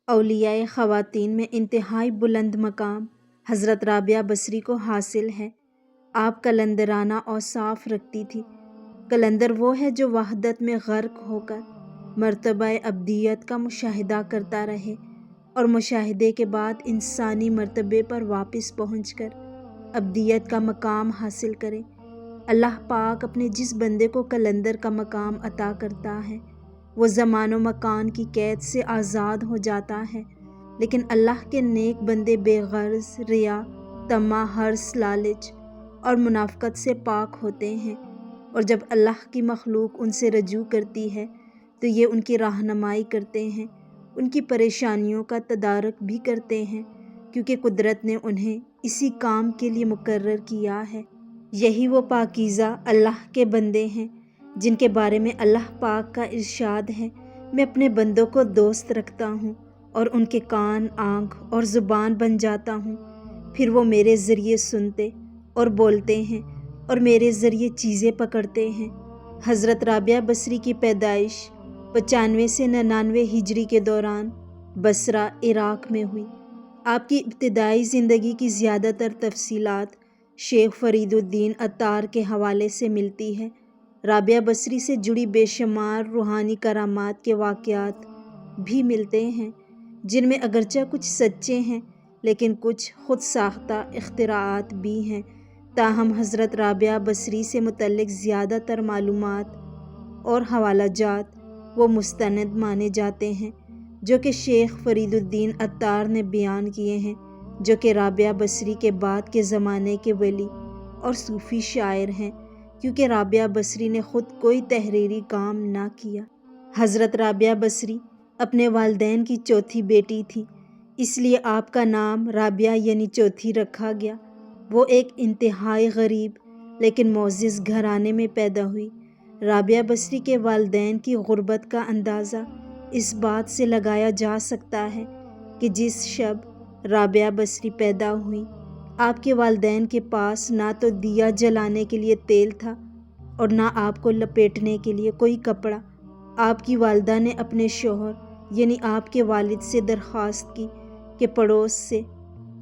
اولیاء خواتین میں انتہائی بلند مقام حضرت رابعہ بصری کو حاصل ہے۔ آپ قلندرانہ اوصاف رکھتی تھی۔ قلندر وہ ہے جو وحدت میں غرق ہو کر مرتبہ ابدیت کا مشاہدہ کرتا رہے اور مشاہدے کے بعد انسانی مرتبے پر واپس پہنچ کر ابدیت کا مقام حاصل کرے۔ اللہ پاک اپنے جس بندے کو قلندر کا مقام عطا کرتا ہے وہ زمان و مکان کی قید سے آزاد ہو جاتا ہے، لیکن اللہ کے نیک بندے بے غرض، ریا، طمع، حرص، لالچ اور منافقت سے پاک ہوتے ہیں، اور جب اللہ کی مخلوق ان سے رجوع کرتی ہے تو یہ ان کی رہنمائی کرتے ہیں، ان کی پریشانیوں کا تدارک بھی کرتے ہیں، کیونکہ قدرت نے انہیں اسی کام کے لیے مقرر کیا ہے۔ یہی وہ پاکیزہ اللہ کے بندے ہیں جن کے بارے میں اللہ پاک کا ارشاد ہے، میں اپنے بندوں کو دوست رکھتا ہوں اور ان کے کان، آنکھ اور زبان بن جاتا ہوں، پھر وہ میرے ذریعے سنتے اور بولتے ہیں اور میرے ذریعے چیزیں پکڑتے ہیں۔ حضرت رابعہ بصری کی پیدائش 95 سے 99 ہجری کے دوران بصرہ، عراق میں ہوئی۔ آپ کی ابتدائی زندگی کی زیادہ تر تفصیلات شیخ فرید الدین عطار کے حوالے سے ملتی ہے۔ رابعہ بصری سے جڑی بے شمار روحانی کرامات کے واقعات بھی ملتے ہیں، جن میں اگرچہ کچھ سچے ہیں لیکن کچھ خود ساختہ اختراعات بھی ہیں، تاہم حضرت رابعہ بصری سے متعلق زیادہ تر معلومات اور حوالہ جات وہ مستند مانے جاتے ہیں جو کہ شیخ فرید الدین عطار نے بیان کیے ہیں، جو کہ رابعہ بصری کے بعد کے زمانے کے ولی اور صوفی شاعر ہیں، کیونکہ رابعہ بصری نے خود کوئی تحریری کام نہ کیا۔ حضرت رابعہ بصری اپنے والدین کی چوتھی بیٹی تھی، اس لیے آپ کا نام رابعہ یعنی چوتھی رکھا گیا۔ وہ ایک انتہائی غریب لیکن معزز گھرانے میں پیدا ہوئی۔ رابعہ بصری کے والدین کی غربت کا اندازہ اس بات سے لگایا جا سکتا ہے کہ جس شب رابعہ بصری پیدا ہوئی آپ کے والدین کے پاس نہ تو دیا جلانے کے لیے تیل تھا اور نہ آپ کو لپیٹنے کے لیے کوئی کپڑا۔ آپ کی والدہ نے اپنے شوہر یعنی آپ کے والد سے درخواست کی کہ پڑوس سے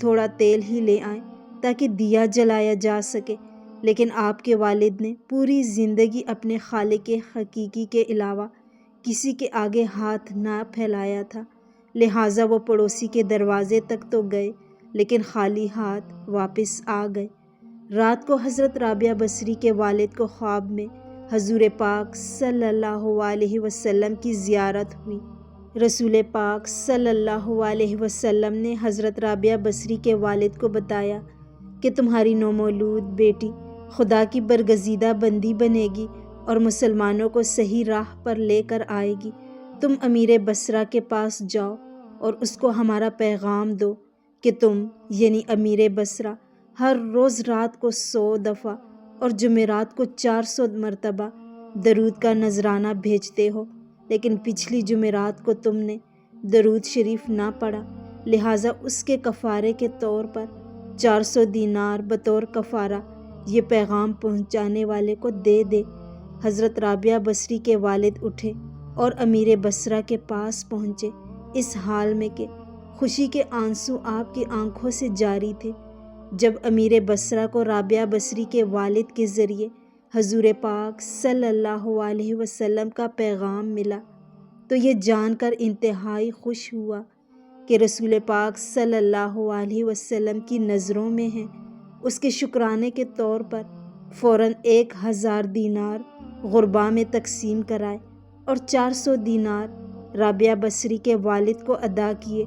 تھوڑا تیل ہی لے آئیں تاکہ دیا جلایا جا سکے، لیکن آپ کے والد نے پوری زندگی اپنے خالق حقیقی کے علاوہ کسی کے آگے ہاتھ نہ پھیلایا تھا، لہٰذا وہ پڑوسی کے دروازے تک تو گئے لیکن خالی ہاتھ واپس آ گئے۔ رات کو حضرت رابعہ بصری کے والد کو خواب میں حضور پاک صلی اللہ علیہ وسلم کی زیارت ہوئی۔ رسول پاک صلی اللہ علیہ وسلم نے حضرت رابعہ بصری کے والد کو بتایا کہ تمہاری نومولود بیٹی خدا کی برگزیدہ بندی بنے گی اور مسلمانوں کو صحیح راہ پر لے کر آئے گی۔ تم امیر بصرہ کے پاس جاؤ اور اس کو ہمارا پیغام دو کہ تم یعنی امیر بصرہ ہر روز رات کو 100 دفعہ اور جمعرات کو 400 مرتبہ درود کا نذرانہ بھیجتے ہو، لیکن پچھلی جمعرات کو تم نے درود شریف نہ پڑھا، لہٰذا اس کے کفارے کے طور پر 400 دینار بطور کفارہ یہ پیغام پہنچانے والے کو دے دے۔ حضرت رابعہ بصری کے والد اٹھے اور امیر بصرہ کے پاس پہنچے، اس حال میں کہ خوشی کے آنسو آپ کی آنکھوں سے جاری تھے۔ جب امیر بصرہ کو رابعہ بصری کے والد کے ذریعے حضور پاک صلی اللہ علیہ وسلم کا پیغام ملا تو یہ جان کر انتہائی خوش ہوا کہ رسول پاک صلی اللہ علیہ وسلم کی نظروں میں ہیں۔ اس کے شکرانے کے طور پر فوراً 1000 دینار غرباء میں تقسیم کرائے اور 400 دینار رابعہ بصری کے والد کو ادا کیے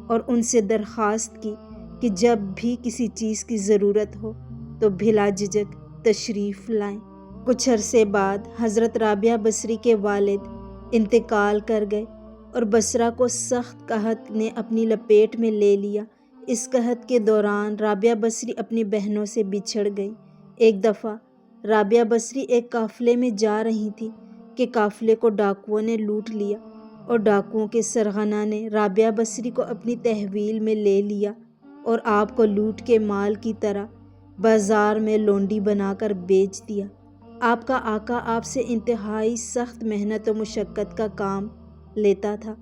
اور ان سے درخواست کی کہ جب بھی کسی چیز کی ضرورت ہو تو بلا جھجک تشریف لائیں۔ کچھ عرصے بعد حضرت رابعہ بصری کے والد انتقال کر گئے اور بصرہ کو سخت قحط نے اپنی لپیٹ میں لے لیا۔ اس قحط کے دوران رابعہ بصری اپنی بہنوں سے بچھڑ گئی۔ ایک دفعہ رابعہ بصری ایک قافلے میں جا رہی تھی کہ قافلے کو ڈاکوؤں نے لوٹ لیا اور ڈاکوؤں کے سرغنہ نے رابعہ بصری کو اپنی تحویل میں لے لیا اور آپ کو لوٹ کے مال کی طرح بازار میں لونڈی بنا کر بیچ دیا۔ آپ کا آقا آپ سے انتہائی سخت محنت و مشقت کا کام لیتا تھا،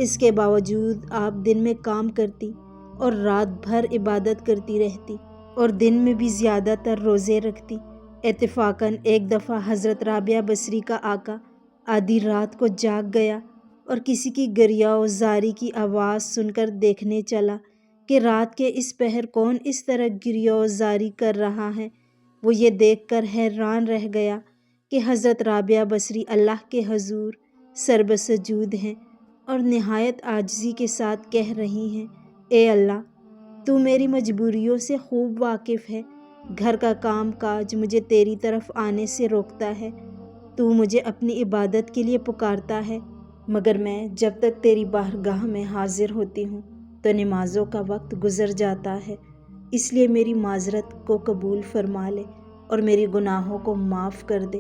اس کے باوجود آپ دن میں کام کرتی اور رات بھر عبادت کرتی رہتی اور دن میں بھی زیادہ تر روزے رکھتی۔ اتفاقاً ایک دفعہ حضرت رابعہ بصری کا آقا آدھی رات کو جاگ گیا اور کسی کی گریہ و زاری کی آواز سن کر دیکھنے چلا کہ رات کے اس پہر کون اس طرح گریہ و زاری کر رہا ہے۔ وہ یہ دیکھ کر حیران رہ گیا کہ حضرت رابعہ بصری اللہ کے حضور سرب سجود ہیں اور نہایت عاجزی کے ساتھ کہہ رہی ہیں، اے اللہ، تو میری مجبوریوں سے خوب واقف ہے۔ گھر کا کام کاج مجھے تیری طرف آنے سے روکتا ہے، تو مجھے اپنی عبادت کے لیے پکارتا ہے، مگر میں جب تک تیری بارگاہ میں حاضر ہوتی ہوں تو نمازوں کا وقت گزر جاتا ہے، اس لیے میری معذرت کو قبول فرما لے اور میری گناہوں کو معاف کر دے۔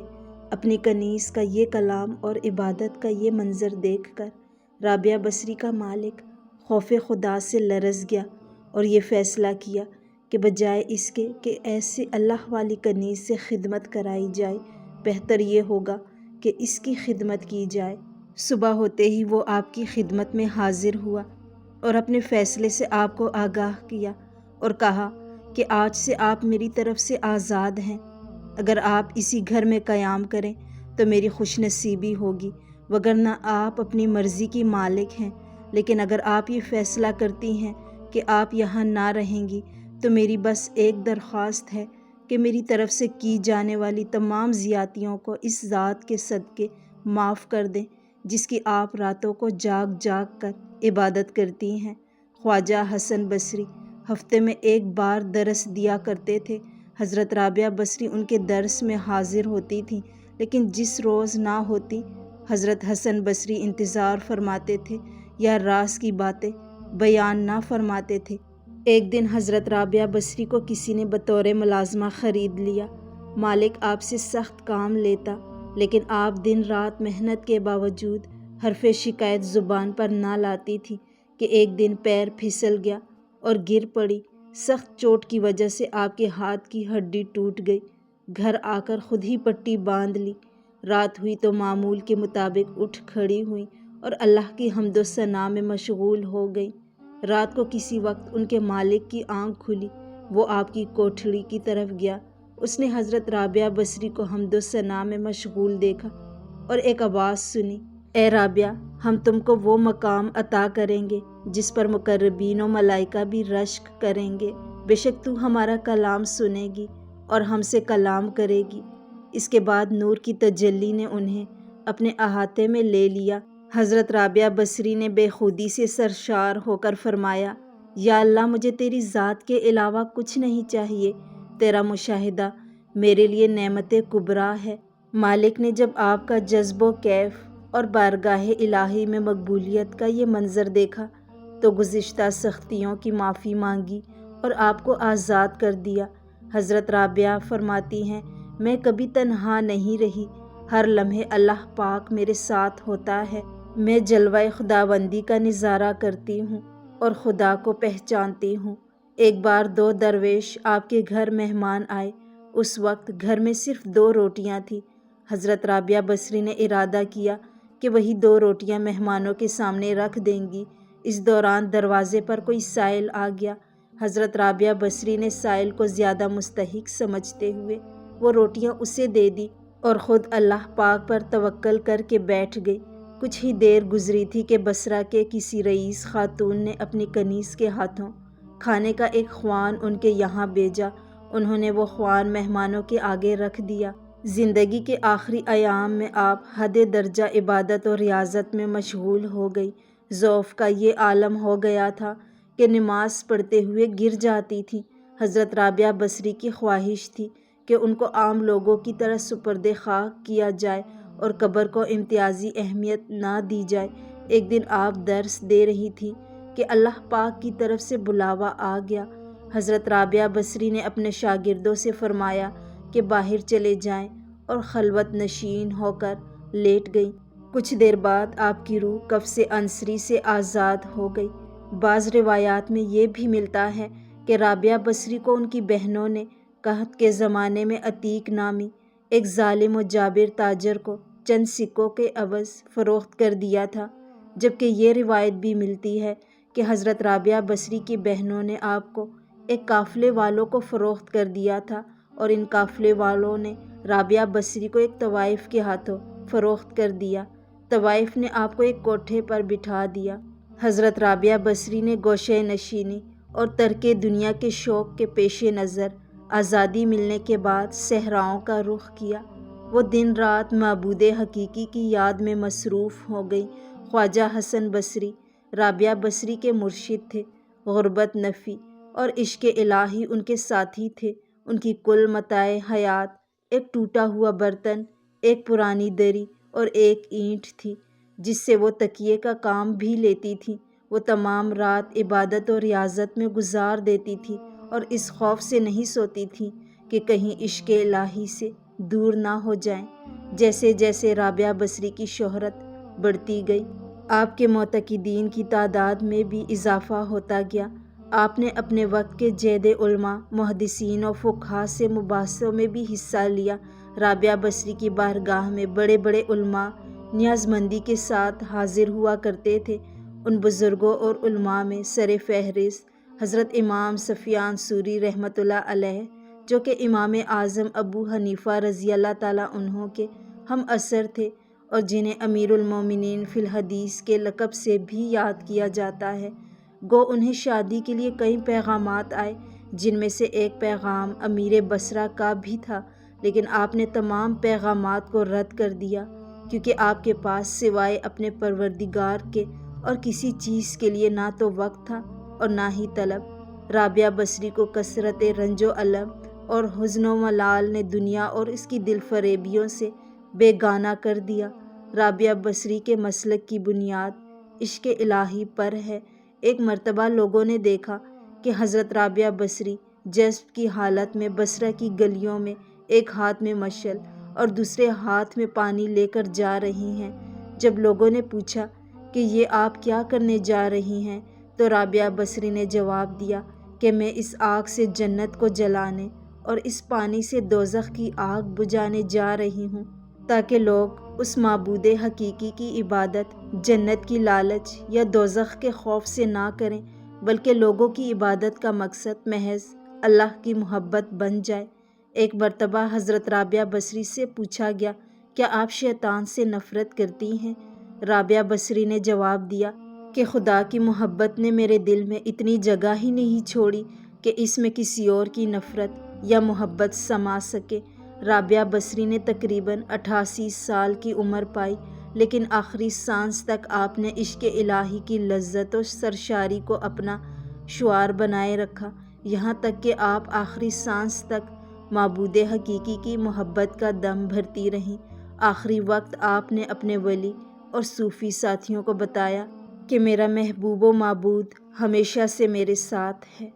اپنی کنیز کا یہ کلام اور عبادت کا یہ منظر دیکھ کر رابعہ بصری کا مالک خوف خدا سے لرز گیا اور یہ فیصلہ کیا کہ بجائے اس کے کہ ایسے اللہ والی کنیز سے خدمت کرائی جائے، بہتر یہ ہوگا کہ اس کی خدمت کی جائے۔ صبح ہوتے ہی وہ آپ کی خدمت میں حاضر ہوا اور اپنے فیصلے سے آپ کو آگاہ کیا اور کہا کہ آج سے آپ میری طرف سے آزاد ہیں۔ اگر آپ اسی گھر میں قیام کریں تو میری خوش نصیبی ہوگی، وگرنہ آپ اپنی مرضی کی مالک ہیں، لیکن اگر آپ یہ فیصلہ کرتی ہیں کہ آپ یہاں نہ رہیں گی تو میری بس ایک درخواست ہے کہ میری طرف سے کی جانے والی تمام زیادتیوں کو اس ذات کے صدقے معاف کر دیں جس کی آپ راتوں کو جاگ جاگ کر عبادت کرتی ہیں۔ خواجہ حسن بصری ہفتے میں ایک بار درس دیا کرتے تھے۔ حضرت رابعہ بصری ان کے درس میں حاضر ہوتی تھیں، لیکن جس روز نہ ہوتی حضرت حسن بصری انتظار فرماتے تھے یا راز کی باتیں بیان نہ فرماتے تھے۔ ایک دن حضرت رابعہ بصری کو کسی نے بطور ملازمہ خرید لیا۔ مالک آپ سے سخت کام لیتا، لیکن آپ دن رات محنت کے باوجود حرف شکایت زبان پر نہ لاتی تھی کہ ایک دن پیر پھسل گیا اور گر پڑی۔ سخت چوٹ کی وجہ سے آپ کے ہاتھ کی ہڈی ٹوٹ گئی۔ گھر آ کر خود ہی پٹی باندھ لی۔ رات ہوئی تو معمول کے مطابق اٹھ کھڑی ہوئیں اور اللہ کی حمد و ثنا میں مشغول ہو گئیں۔ رات کو کسی وقت ان کے مالک کی آنکھ کھلی، وہ آپ کی کوٹھڑی کی طرف گیا۔ اس نے حضرت رابعہ بصری کو حمد و ثنا میں مشغول دیکھا اور ایک آواز سنی، اے رابعہ، ہم تم کو وہ مقام عطا کریں گے جس پر مقربین و ملائکہ بھی رشک کریں گے۔ بے شک تو ہمارا کلام سنے گی اور ہم سے کلام کرے گی۔ اس کے بعد نور کی تجلی نے انہیں اپنے احاطے میں لے لیا۔ حضرت رابعہ بصری نے بے خودی سے سرشار ہو کر فرمایا، یا اللہ، مجھے تیری ذات کے علاوہ کچھ نہیں چاہیے، تیرا مشاہدہ میرے لیے نعمت کبریٰ ہے۔ مالک نے جب آپ کا جذب و کیف اور بارگاہ الہی میں مقبولیت کا یہ منظر دیکھا تو گزشتہ سختیوں کی معافی مانگی اور آپ کو آزاد کر دیا۔ حضرت رابعہ فرماتی ہیں، میں کبھی تنہا نہیں رہی، ہر لمحے اللہ پاک میرے ساتھ ہوتا ہے۔ میں جلوہ خداوندی کا نظارہ کرتی ہوں اور خدا کو پہچانتی ہوں۔ ایک بار 2 درویش آپ کے گھر مہمان آئے۔ اس وقت گھر میں صرف 2 روٹیاں تھیں۔ حضرت رابعہ بصری نے ارادہ کیا کہ وہی 2 روٹیاں مہمانوں کے سامنے رکھ دیں گی۔ اس دوران دروازے پر کوئی سائل آ گیا۔ حضرت رابعہ بصری نے سائل کو زیادہ مستحق سمجھتے ہوئے وہ روٹیاں اسے دے دی اور خود اللہ پاک پر توکل کر کے بیٹھ گئی۔ کچھ ہی دیر گزری تھی کہ بصرہ کے کسی رئیس خاتون نے اپنی کنیز کے ہاتھوں کھانے کا ایک خوان ان کے یہاں بھیجا۔ انہوں نے وہ خوان مہمانوں کے آگے رکھ دیا۔ زندگی کے آخری ایام میں آپ حد درجہ عبادت و ریاضت میں مشغول ہو گئی۔ ضعف کا یہ عالم ہو گیا تھا کہ نماز پڑھتے ہوئے گر جاتی تھی۔ حضرت رابعہ بصری کی خواہش تھی کہ ان کو عام لوگوں کی طرح سپرد خاک کیا جائے اور قبر کو امتیازی اہمیت نہ دی جائے۔ ایک دن آپ درس دے رہی تھی کہ اللہ پاک کی طرف سے بلاوا آ گیا۔ حضرت رابعہ بصری نے اپنے شاگردوں سے فرمایا کہ باہر چلے جائیں اور خلوت نشین ہو کر لیٹ گئیں۔ کچھ دیر بعد آپ کی روح قفس عنصری سے آزاد ہو گئی۔ بعض روایات میں یہ بھی ملتا ہے کہ رابعہ بصری کو ان کی بہنوں نے قحط کے زمانے میں عتیق نامی ایک ظالم و جابر تاجر کو چند سکوں کے عوض فروخت کر دیا تھا۔ جبکہ یہ روایت بھی ملتی ہے کہ حضرت رابعہ بصری کی بہنوں نے آپ کو ایک قافلے والوں کو فروخت کر دیا تھا اور ان قافلے والوں نے رابعہ بصری کو ایک طوائف کے ہاتھوں فروخت کر دیا۔ طوائف نے آپ کو ایک کوٹھے پر بٹھا دیا۔ حضرت رابعہ بصری نے گوشہ نشینی اور ترک دنیا کے شوق کے پیش نظر آزادی ملنے کے بعد صحراؤں کا رخ کیا۔ وہ دن رات معبود حقیقی کی یاد میں مصروف ہو گئی۔ خواجہ حسن بصری رابعہ بصری کے مرشد تھے۔ غربت نفی اور عشق الہی ان کے ساتھی تھے۔ ان کی کل متاع حیات ایک ٹوٹا ہوا برتن، ایک پرانی دری اور ایک اینٹ تھی جس سے وہ تکیے کا کام بھی لیتی تھی۔ وہ تمام رات عبادت اور ریاضت میں گزار دیتی تھی اور اس خوف سے نہیں سوتی تھی کہ کہیں عشق الہی سے دور نہ ہو جائیں۔ جیسے جیسے رابعہ بصری کی شہرت بڑھتی گئی، آپ کے معتقدین کی تعداد میں بھی اضافہ ہوتا گیا۔ آپ نے اپنے وقت کے جید علماء، محدثین و فقہا سے مباحثوں میں بھی حصہ لیا۔ رابعہ بصری کی بارگاہ میں بڑے بڑے علماء نیاز مندی کے ساتھ حاضر ہوا کرتے تھے۔ ان بزرگوں اور علماء میں سر فہرست حضرت امام سفیان ثوری رحمۃ اللہ علیہ، جو کہ امام اعظم ابو حنیفہ رضی اللہ تعالیٰ عنہ کے ہم عصر تھے اور جنہیں امیر المومنین فی الحدیث کے لقب سے بھی یاد کیا جاتا ہے۔ گو انہیں شادی کے لیے کئی پیغامات آئے، جن میں سے ایک پیغام امیر بصرہ کا بھی تھا، لیکن آپ نے تمام پیغامات کو رد کر دیا، کیونکہ آپ کے پاس سوائے اپنے پروردگار کے اور کسی چیز کے لیے نہ تو وقت تھا اور نہ ہی طلب۔ رابعہ بصری کو کثرت رنج و الم اور حزن و ملال نے دنیا اور اس کی دل فریبیوں سے بیگانہ کر دیا۔ رابعہ بصری کے مسلک کی بنیاد عشق الہی پر ہے۔ ایک مرتبہ لوگوں نے دیکھا کہ حضرت رابعہ بصری جذب کی حالت میں بصرہ کی گلیوں میں ایک ہاتھ میں مشعل اور دوسرے ہاتھ میں پانی لے کر جا رہی ہیں۔ جب لوگوں نے پوچھا کہ یہ آپ کیا کرنے جا رہی ہیں، تو رابعہ بصری نے جواب دیا کہ میں اس آگ سے جنت کو جلانے اور اس پانی سے دوزخ کی آگ بجھانے جا رہی ہوں، تاکہ لوگ اس معبود حقیقی کی عبادت جنت کی لالچ یا دوزخ کے خوف سے نہ کریں، بلکہ لوگوں کی عبادت کا مقصد محض اللہ کی محبت بن جائے۔ ایک مرتبہ حضرت رابعہ بصری سے پوچھا گیا، کیا آپ شیطان سے نفرت کرتی ہیں؟ رابعہ بصری نے جواب دیا کہ خدا کی محبت نے میرے دل میں اتنی جگہ ہی نہیں چھوڑی کہ اس میں کسی اور کی نفرت یا محبت سما سکے۔ رابعہ بصری نے تقریباً 88 سال کی عمر پائی، لیکن آخری سانس تک آپ نے عشق الہی کی لذت و سرشاری کو اپنا شعار بنائے رکھا، یہاں تک کہ آپ آخری سانس تک معبود حقیقی کی محبت کا دم بھرتی رہیں۔ آخری وقت آپ نے اپنے ولی اور صوفی ساتھیوں کو بتایا کہ میرا محبوب و معبود ہمیشہ سے میرے ساتھ ہے۔